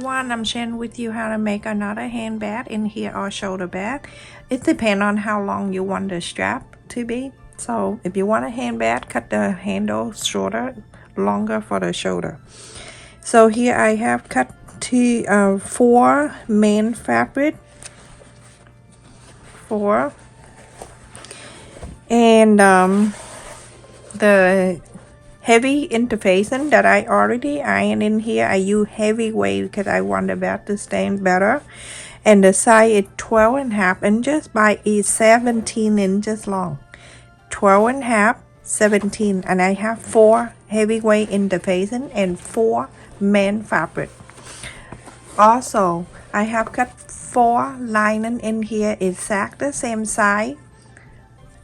everyone, I'm sharing with you how to make another handbag in here or shoulder bag. It depends on how long you want the strap to be. So if you want a handbag, cut the handle shorter, longer for the shoulder. So here I have cut to 4 main fabric, 4, and the heavy interfacing that I already ironed in here. I use heavyweight because I want the bag to stand better. And the size is 12.5 inches by 17 inches long. 12.5, 17, and I have 4 heavyweight interfacing and 4 main fabric. Also, I have cut 4 lining in here, exact the same size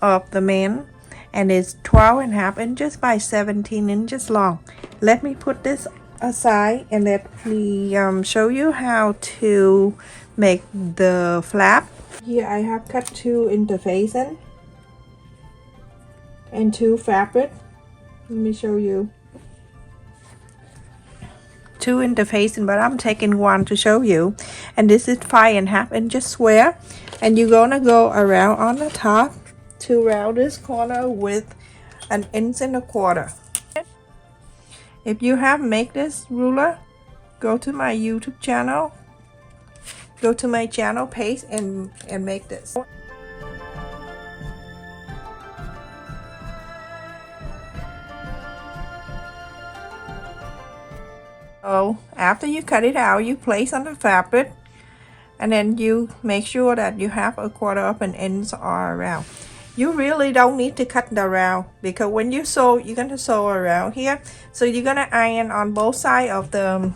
of the main, and it's 12.5 inches by 17 inches long. Let me put this aside and let me show you how to make the flap. Here I have cut 2 interfacing and 2 fabric. Let me show you. 2 interfacing, but I'm taking 1 to show you. And this is 5.5 inches square, and you're gonna go around on the top to round this corner with 1.25 inches. If you have make this ruler, go to my YouTube channel, go to my channel page and make this. So after you cut it out, you place on the fabric, and then you make sure that you have 1/4 inch all around. You really don't need to cut the round, because when you sew, you're gonna sew around here. So you're gonna iron on both sides of the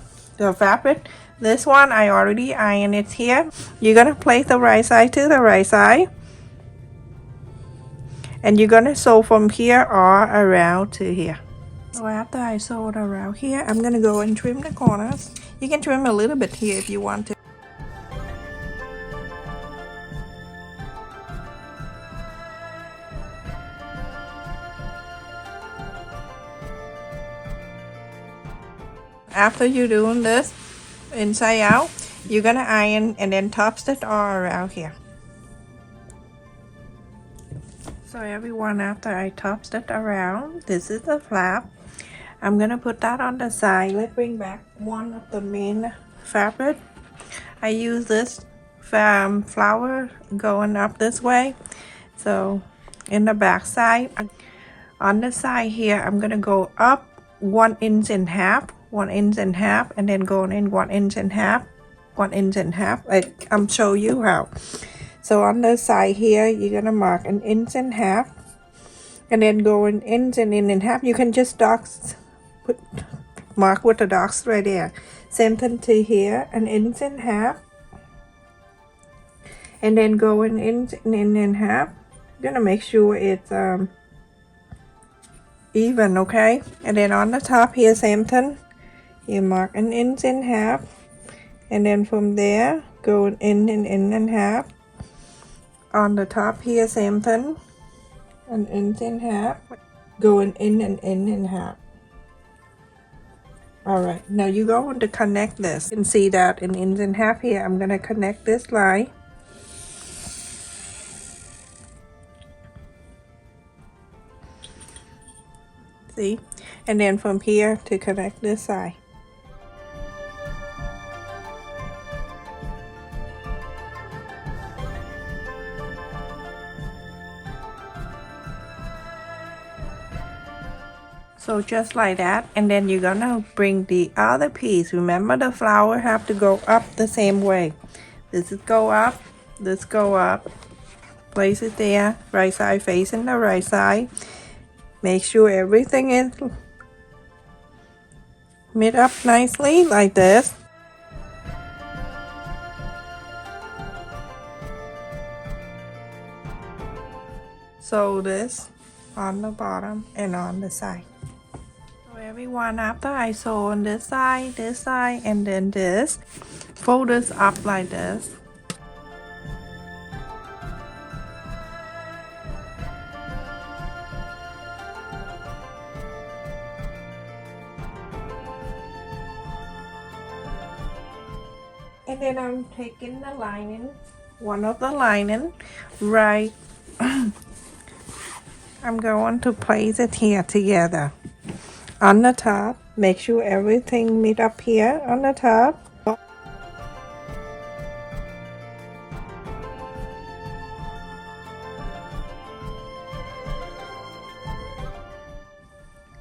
fabric. This one I already ironed it here. You're gonna place the right side to the right side, and you're gonna sew from here all around to here. So after I sewed around here, I'm gonna go and trim the corners. You can trim a little bit here if you want to. After you're doing this inside out, you're gonna iron and then top stitch all around here. So everyone, after I top stitch around, this is the flap. I'm gonna put that on the side. Let's bring back one of the main fabric. I use this flower going up this way. So in the back side, on the side here, I'm gonna go up 1.5 inches, 1.5 inches, and then going in 1.5 inches, 1.5 inches. I'm show you how. So on the side here, you're gonna mark 1.5 inches, and then go 1 inch and 1.5 inches. You can just mark with the dots right there. Same thing to here, 1.5 inches, and then go 1 inch and 1.5 inches. You're gonna make sure it's even, okay? And then on the top here, same thing. You mark 1.5 inches, and then from there go 1 inch and 1.5 inches. On the top here, same thing, 1.5 inches, go 1 inch and 1.5 inches. All right, now you're going to connect this. You can see that 1.5 inches here. I'm gonna connect this line. See, and then from here to connect this side. So just like that, and then you're gonna bring the other piece. Remember, the flower have to go up the same way. This is go up, this go up. Place it there, right side facing the right side. Make sure everything is made up nicely like this. Sew this on the bottom and on the side. So everyone, after I sew on this side, and then this, fold this up like this. And then I'm taking the lining, one of the lining, right. I'm going to place it here together on the top. Make sure everything meet up here on the top.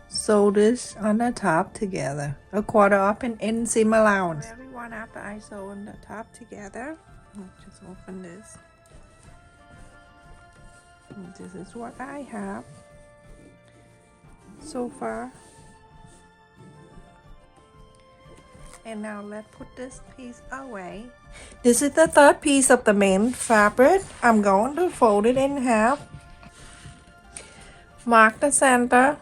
Sew this on the top together, a quarter up and inseam allowance. Everyone, after I sew on the top together, let's just open this. And this is what I have so far. And now let's put this piece away. This is the third piece of the main fabric. I'm going to fold it in half. Mark the center.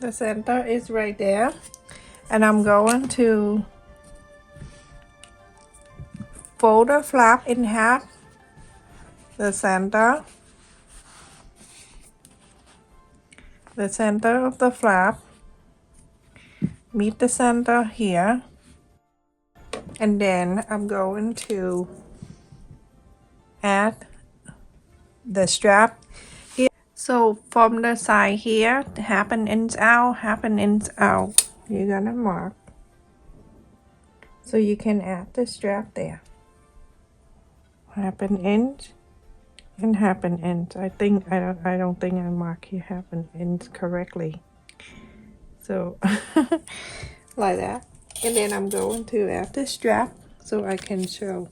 The center is right there. And I'm going to fold the flap in half. The center of the flap. Meet the center here, and then I'm going to add the strap here. So from the side here, half an inch out, half an inch out, you're gonna mark so you can add the strap there. Half an inch and half an inch. I don't think I mark here half an inch correctly. So like that, and then I'm going to add the strap so I can show.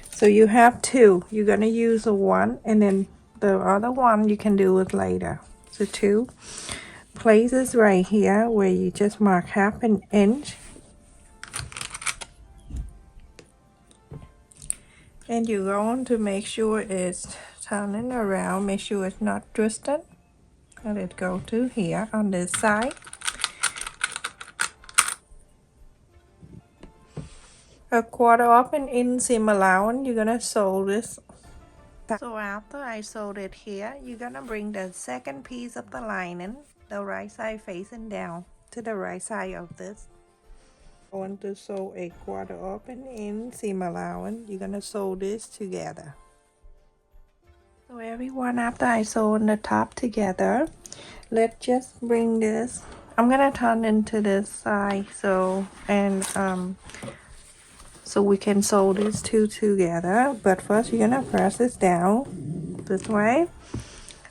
So you have two. You're gonna use the one, and then the other one you can do it later. So two places right here where you just mark half an inch, and you're going to make sure it's turning around. Make sure it's not twisted. Let it go to here on this side. A quarter up an inseam allowance, you're gonna sew this. So after I sewed it here, you're gonna bring the second piece of the lining, the right side facing down to the right side of this. I want to sew a quarter up an inseam allowance. You're gonna sew this together. So everyone, after I sew on the top together, let's just bring this. I'm gonna turn into this side, so so we can sew these two together, but first you're gonna press this down this way.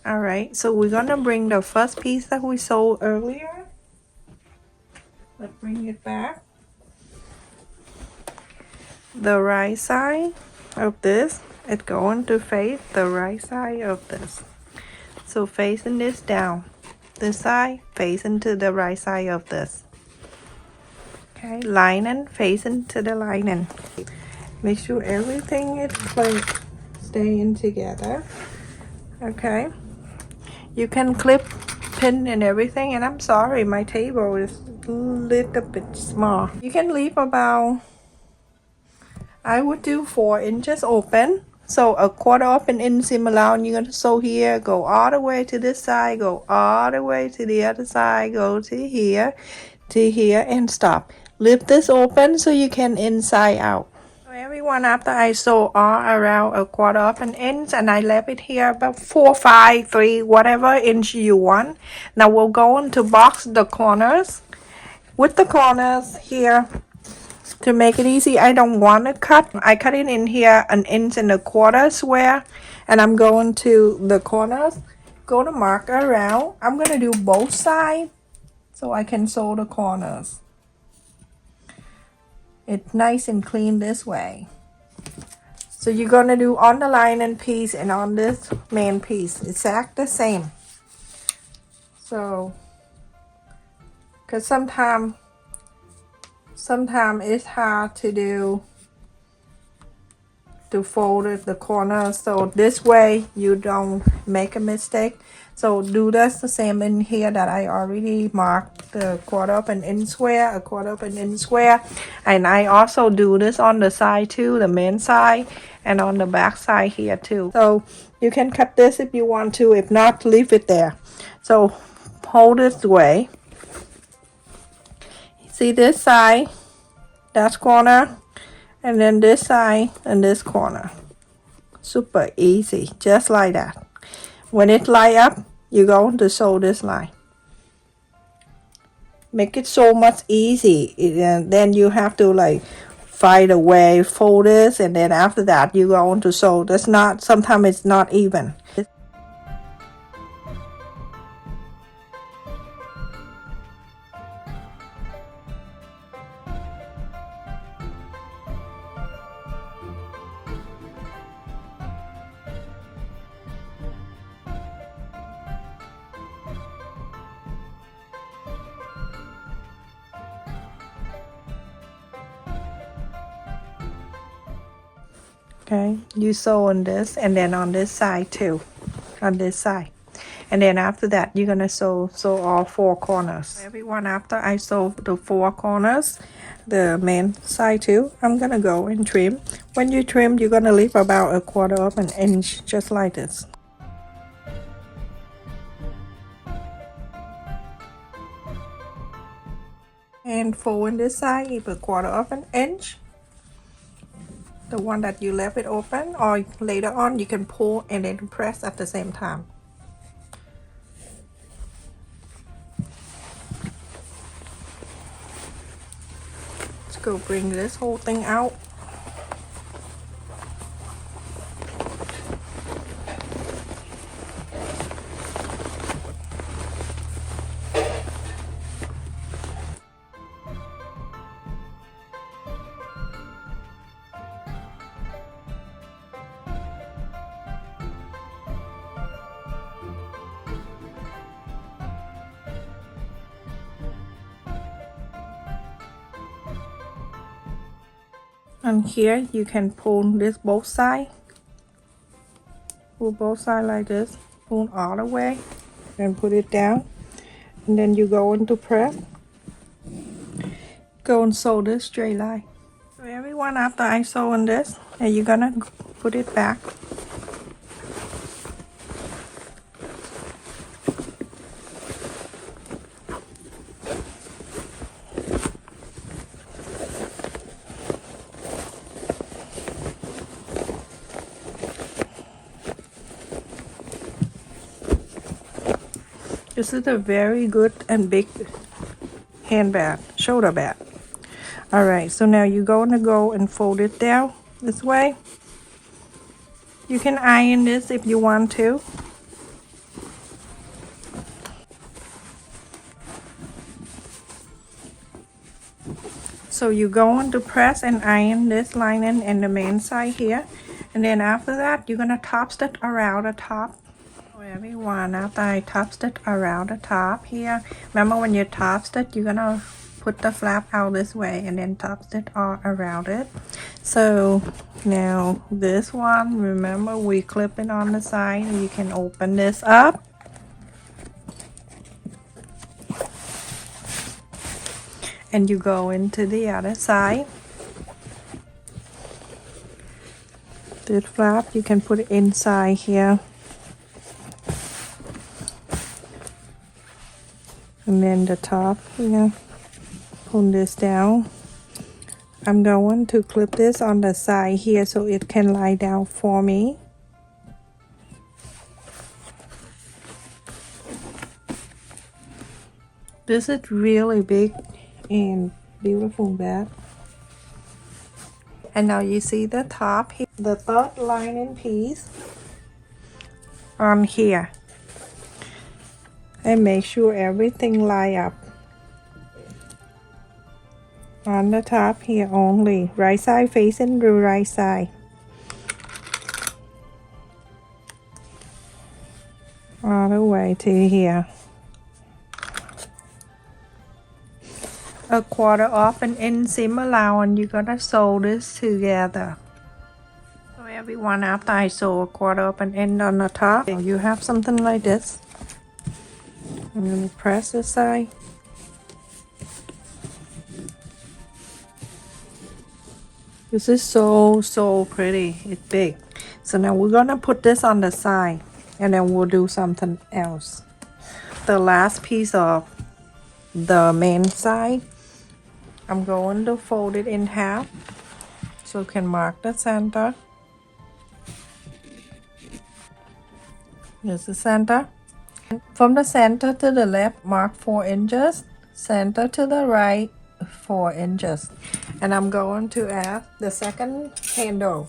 All right, so we're gonna bring the first piece that we sewed earlier. Let's bring it back. The right side of this, it's going to face the right side of this. So facing this down, this side facing to the right side of this. Okay, lining facing to the lining. Make sure everything is staying together. Okay, you can clip pin and everything, and I'm sorry my table is a little bit small. You can leave about, I would do 4 inches open. So a quarter up an inseam allowance, you're going to sew here, go all the way to this side, go all the way to the other side, go to here, and stop. Lift this open so you can inside out. So everyone, after I sew all around a quarter of an inch, and I left it here about 4, 5, 3, whatever inch you want. Now we'll go on to box the corners. With the corners here, to make it easy, I don't want to cut. I cut it in here 1 inch and a quarter square, and I'm going to the corners, go to mark around. I'm going to do both sides so I can sew the corners. It's nice and clean this way. So you're going to do on the lining piece and on this main piece exact the same. So because sometimes it's hard to fold the corners, so this way you don't make a mistake. So do this the same in here that I already marked the quarter up an inch square, a quarter up an inch square, and I also do this on the side too, the main side, and on the back side here too. So you can cut this if you want to, if not, leave it there. So hold this way. See this side, that corner, and then this side and this corner. Super easy, just like that. When it line up, you're going to sew this line. Make it so much easy. And then you have to like find a way, fold this, and then after that you're going to sew. That's not, sometimes it's not even. Okay, you sew on this and then on this side too, on this side, and then after that you're gonna sew all four corners. Everyone, after I sew the four corners, the main side too, I'm gonna go and trim. When you trim, you're gonna leave about 1/4 of an inch, just like this. And fold this side, leave 1/4 of an inch. The one that you left it open, or later on you can pull and then press at the same time. Let's go bring this whole thing out. And here you can pull this both sides. Pull both sides like this. Pull all the way and put it down. And then you go into press. Go and sew this straight line. So everyone, after I sew on this, and you're gonna put it back. This is a very good and big handbag, shoulder bag. Alright, so now you're going to go and fold it down this way. You can iron this if you want to. So you're going to press and iron this lining and the main side here. And then after that, you're going to top stitch around the top. Everyone, after I top stitch around the top here, remember when you top stitch, you're gonna put the flap out this way and then top stitch all around it. So now this one, remember we clip it on the side, and you can open this up. And you go into the other side. This flap, you can put it inside here. And then the top here, pull this down. I'm going to clip this on the side here so it can lie down for me. This is really big and beautiful bag. And now you see the top here, the third lining piece on here. And make sure everything line up. On the top here only, right side facing the right side. All the way to here. 1/4 of an inch seam allowance, you're gonna sew this together. So everyone, after I sew 1/4 of an inch on the top, you have something like this. I'm going to press this side. This is so pretty. It's big. So now we're going to put this on the side, and then we'll do something else. The last piece of the main side, I'm going to fold it in half so you can mark the center. Here's the center. From the center to the left, mark 4 inches. Center to the right, 4 inches. And I'm going to add the second handle.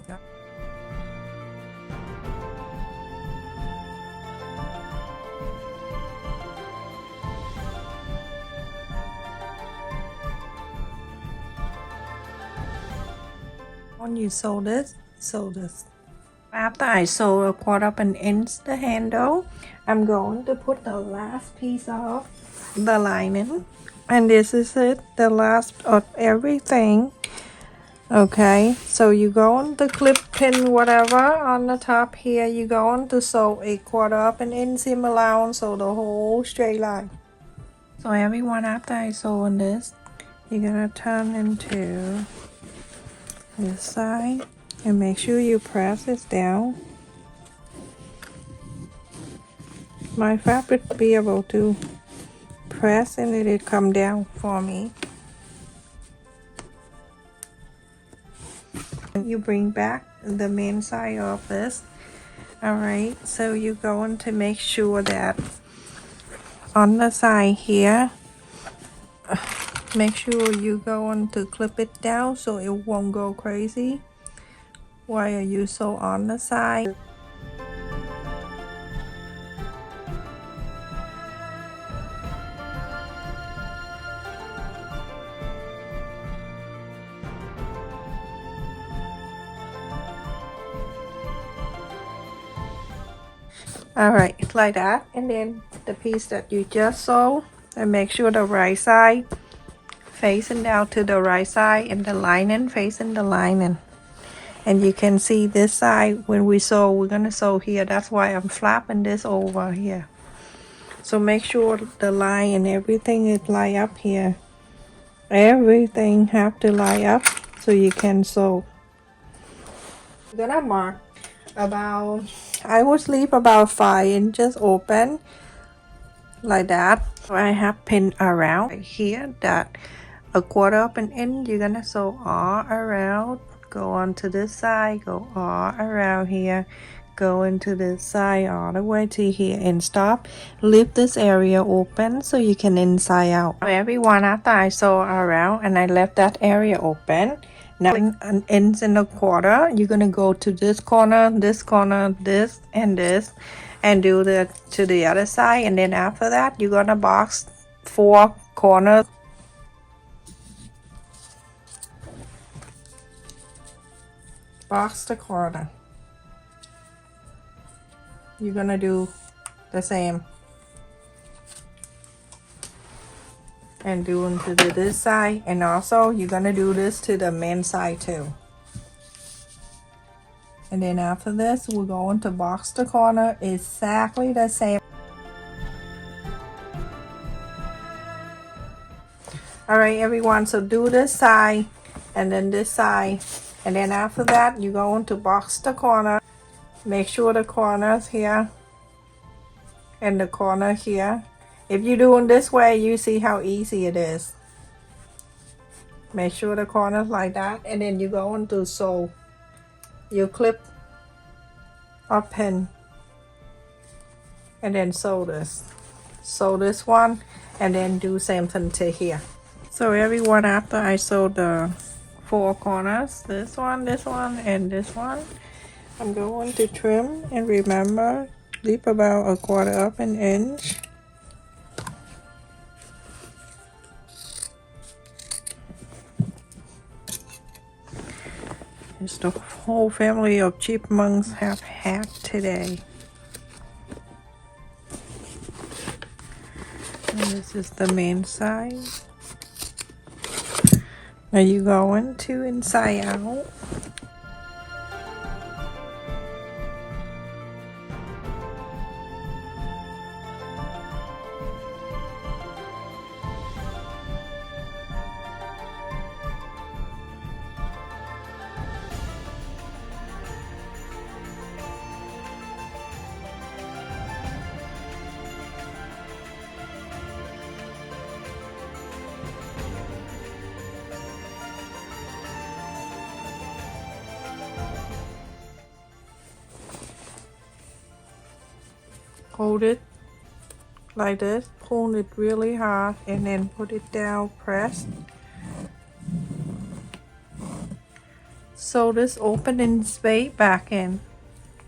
When you sew this, sew this. After I sew a 1/4 inch the handle, I'm going to put the last piece of the lining, and this is it, the last of everything. Okay, so you're going to clip pin whatever on the top here. You're going to sew a 1/4 inch seam allowance, so the whole straight line. So everyone, after I sew on this, you're gonna turn into this side and make sure you press it down. My fabric be able to press and let it come down for me. You bring back the main side of this. Alright, so you're going to make sure that on the side here, make sure you're going to clip it down so it won't go crazy while you sew on the side. Alright, like that, and then the piece that you just sewed, and make sure the right side facing down to the right side and the lining facing the lining. And you can see this side when we sew, we're gonna sew here. That's why I'm flapping this over here. So make sure the line and everything is line up here. Everything have to line up so you can sew. You're gonna mark about, I would leave about 5 inches open like that. So I have pin around right here that a 1/4 inch. You're gonna sew all around, go onto this side, go all around here, go into this side all the way to here and stop. Leave this area open so you can inside out. Everyone, after I sew around and I left that area open, now an inch and a 1/4, you're gonna go to this corner, this and do the to the other side, and then after that you're gonna box 4 corners. Box the corner. You're gonna do the same and do into this side, and also you're gonna do this to the main side too. And then after this, we're going to box the corner exactly the same. Alright everyone, so do this side and then this side, and then after that you're going to box the corner. Make sure the corners here and the corner here. If you're doing this way, you see how easy it is. Make sure the corners like that, and then you're going to sew. You clip or pin and then sew this. Sew this one and then do same thing to here. So everyone, after I sew the 4 corners, this one, and this one, I'm going to trim, and remember, leave about a 1/4 inch. It's the whole family of chipmunks have had today. And this is the main side. Are you going to inside out? hold it like this, pull it really hard, and then put it down, press. Sew this opening space back in.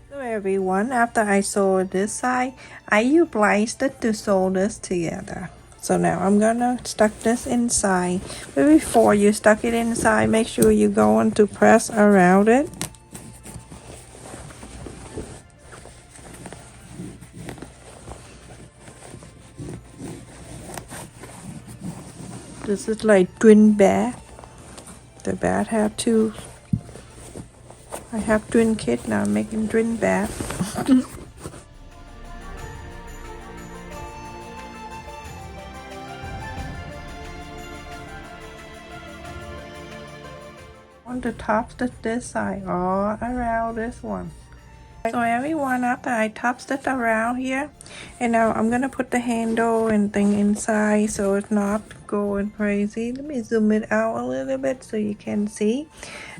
So everyone, after I sewed this side, I utilized it to sew this together. So now I'm gonna stuck this inside. But before you stuck it inside, make sure you're going to press around it. This is like twin bed. The bed have two. I have twin kids now, I'm making twin bed. On the top of this side, all around this one. So everyone, after I topped it around here, and now I'm gonna put the handle and thing inside so it's not going crazy. Let me zoom it out a little bit so you can see.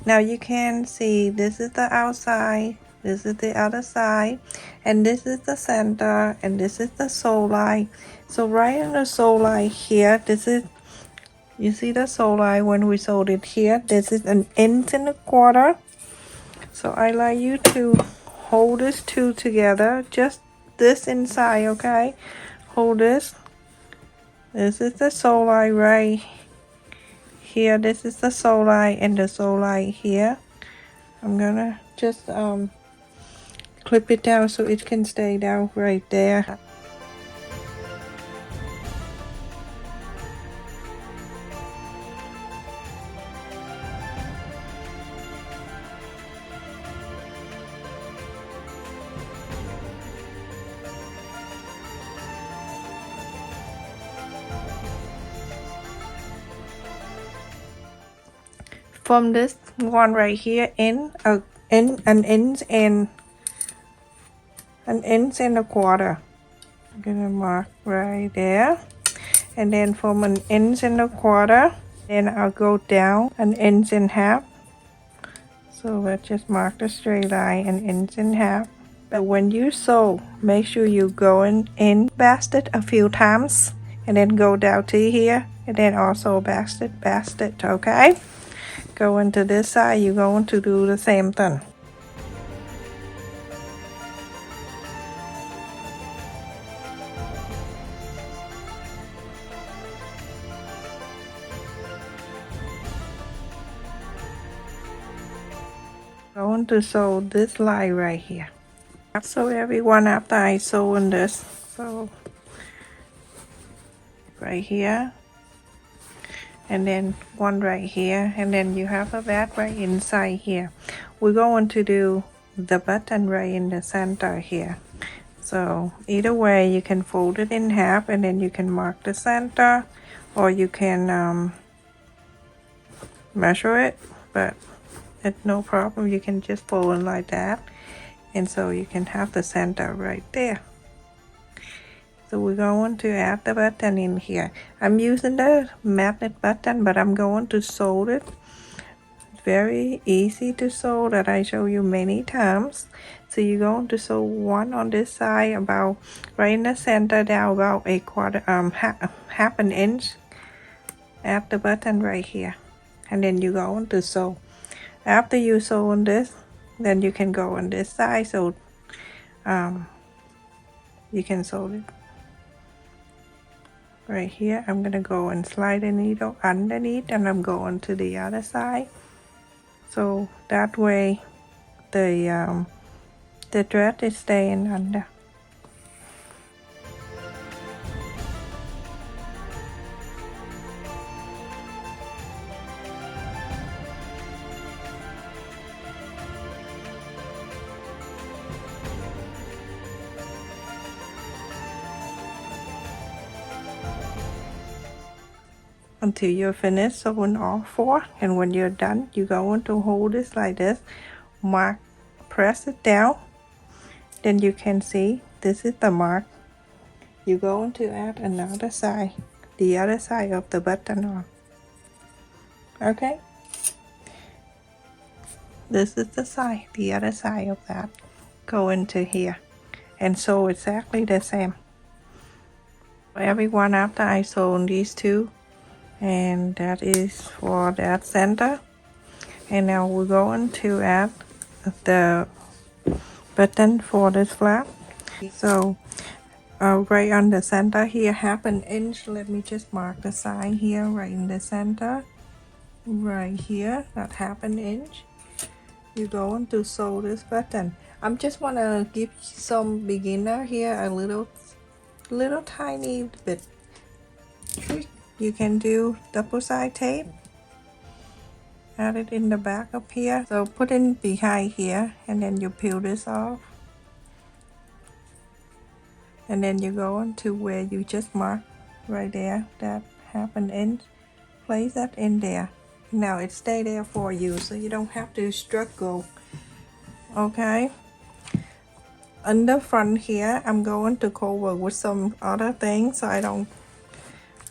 Now you can see this is the outside, this is the other side, and this is the center, and this is the sole line. So right in the sole line here, this is, you see the sole line when we sewed it here, this is an 1.25 inches. So I like you to hold this two together, just this inside, okay? Hold this. This is the sole line right here. This is the sole line and the sole line here. I'm gonna just clip it down so it can stay down right there. From this one right here in an inch and 1.25 inches. I'm gonna mark right there, and then from 1.25 inches, then I'll go down 1.5 inches. So let's just mark the straight line 1.5 inches. But when you sew, make sure you go in basket a few times, and then go down to here, and then also basket, okay? Go into this side, you're going to do the same thing. Going to sew this line right here. So everyone, after I sew in this, so right here, and then one right here, and then you have a back right inside here. We're going to do the button right in the center here. So either way, you can fold it in half, and then you can mark the center, or you can measure it, but it's no problem. You can just fold it like that, and so you can have the center right there. So we're going to add the button in here. I'm using the magnet button, but I'm going to sew it. It's very easy to sew, that I show you many times. So you're going to sew one on this side, about right in the center, down about half an inch. Add the button right here, and then you're going to sew. After you sew on this, then you can go on this side, so you can sew it right here. I'm gonna go and slide the needle underneath, and I'm going to the other side, so that way the thread is staying under. Until you're finished sewing all four, and when you're done, you're going to hold this like this, mark, press it down, then you can see this is the mark. You're going to add another side, the other side of the button on. Okay, this is the side, the other side of that. Go into here, and sew exactly the same. Everyone after I sew these two, and that is for that center. And now we're going to add the button for this flap. So right on the center here, 1/2 inch. Let me just mark the side here, right in the center, right here, that 1/2 inch. You're going to sew this button. I'm just want to give some beginner here a little tiny bit trick. You can do double side tape, add it in the back up here, so put in behind here, and then you peel this off, and then you go into where you just marked right there, that 1/2 inch, place that in there. Now it stay there for you, so you don't have to struggle. Okay, on the front here, I'm going to cover with some other things, so I don't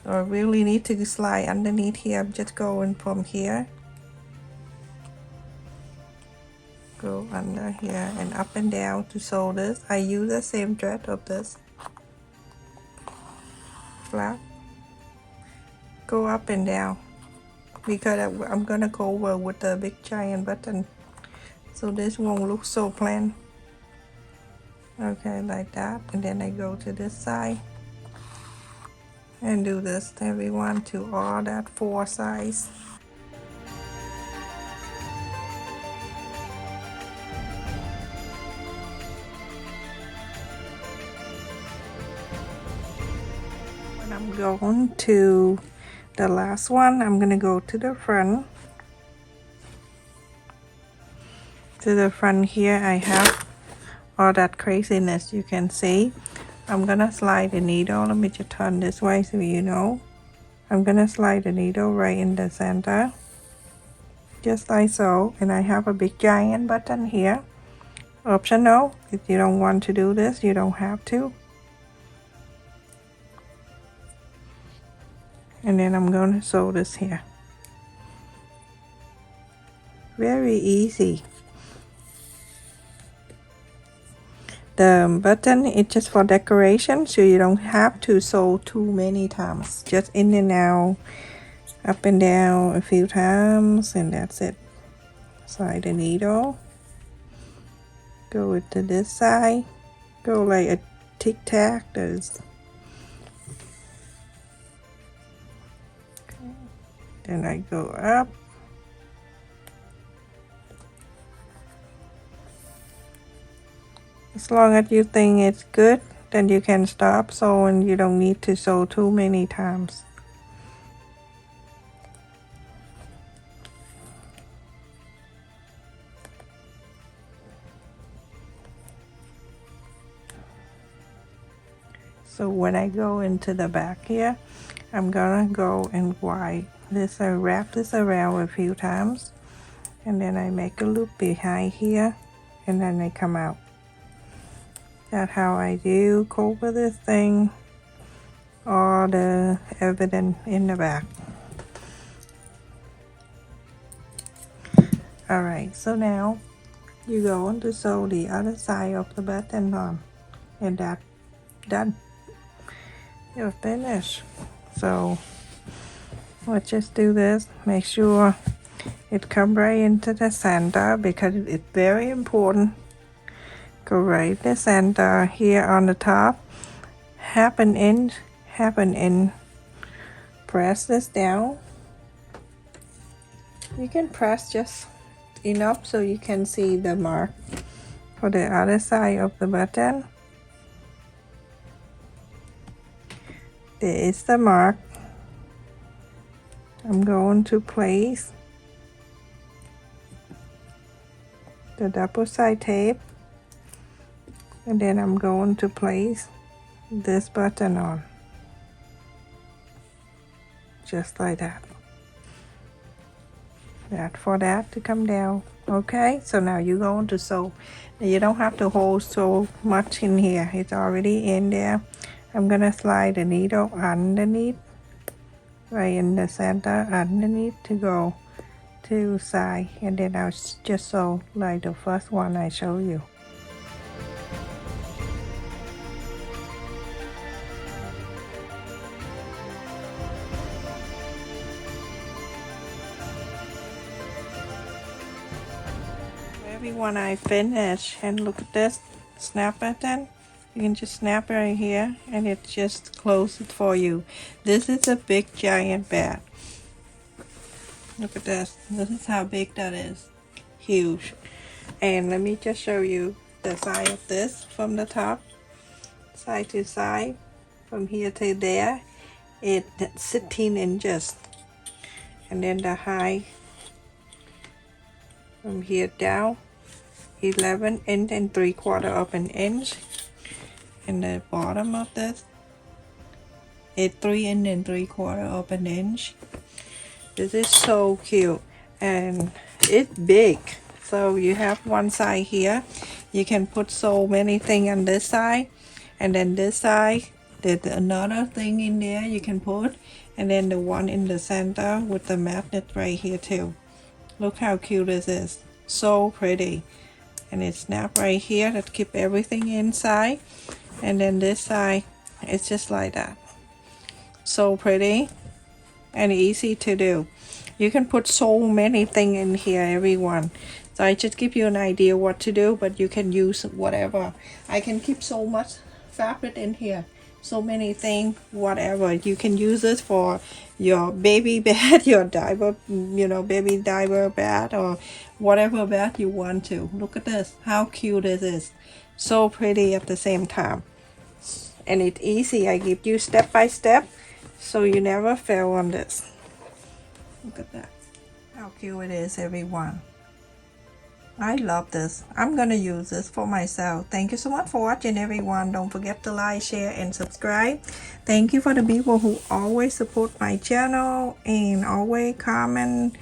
really need to slide underneath here. I'm just going from here, go under here and up and down to sew this. I use the same thread of this flap, go up and down, because I'm gonna cover with the big giant button, so this won't look so plain. Okay, like that, and then I go to this side and do this everyone to all that 4 sides. When I'm going to the last one, I'm gonna go to the front. To the front here, I have all that craziness you can see. I'm gonna slide the needle. Let me just turn this way so you know. I'm gonna slide the needle right in the center, just like so. And I have a big giant button here. Optional. If you don't want to do this, you don't have to. And then I'm gonna sew this here. Very easy. The button is just for decoration, so you don't have to sew too many times. Just in and out, up and down a few times, and that's it. Slide the needle, go it to this side, go like a tic-tac. There's okay. Then I go up. As long as you think it's good, then you can stop sewing. You don't need to sew too many times. So when I go into the back here, I'm gonna go and wipe this, I wrap this around a few times, and then I make a loop behind here, and then I come out. That's how I do cover this thing, all the evidence in the back. Alright, so now you go on to sew the other side of the button on, and that's done. You're finished. So let's just do this. Make sure it comes right into the center, because it's very important. Go right in the center here on the top, 1/2 inch, 1/2 inch. Press this down. You can press just enough so you can see the mark for the other side of the button. There is the mark. I'm going to place the double side tape, and then I'm going to place this button on, just like that. That for that to come down. Okay, so now you're going to sew. You don't have to hold so much in here, it's already in there. I'm gonna slide the needle underneath, right in the center, underneath, to go to side, and then I'll just sew like the first one I show you. Everyone, I finished, and look at this snap button. You can just snap right here and it just closes it for you. This is a big giant bag. Look at this. This is how big that is. Huge. And let me just show you the side of this from the top, side to side, from here to there. It's 16 inches. And then the height from here down, 11 inch and 3/4 of an inch. And the bottom of this is 3 inch and 3/4 of an inch. This is so cute, and it's big. So you have one side here. You can put so many things on this side, and then this side there's another thing in there you can put, and then the one in the center with the magnet right here too. Look how cute this is. So pretty. And it snaps right here to keep everything inside. And then this side, it's just like that. So pretty and easy to do. You can put so many things in here, everyone. So I just give you an idea what to do, but you can use whatever. I can keep so much fabric in here. So many things, whatever. You can use it for your baby bed, your diaper, baby diaper bed, or whatever bed you want to. Look at this, how cute it is. So pretty at the same time. And it's easy. I give you step by step, so you never fail on this. Look at that. How cute it is, everyone. I love this. I'm gonna use this for myself. Thank you so much for watching, everyone. Don't forget to like, share, and subscribe. Thank you for the people who always support my channel and always comment,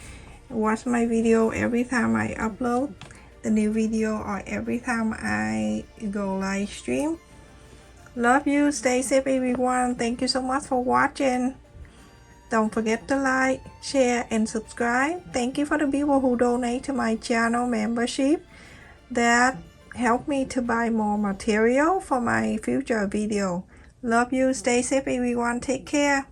watch my video every time I upload the new video or every time I go live stream. Love you. Stay safe, everyone. Thank you so much for watching. Don't forget to like, share, and subscribe. Thank you for the people who donate to my channel membership. That help me to buy more material for my future video. Love you. Stay safe, everyone. Take care.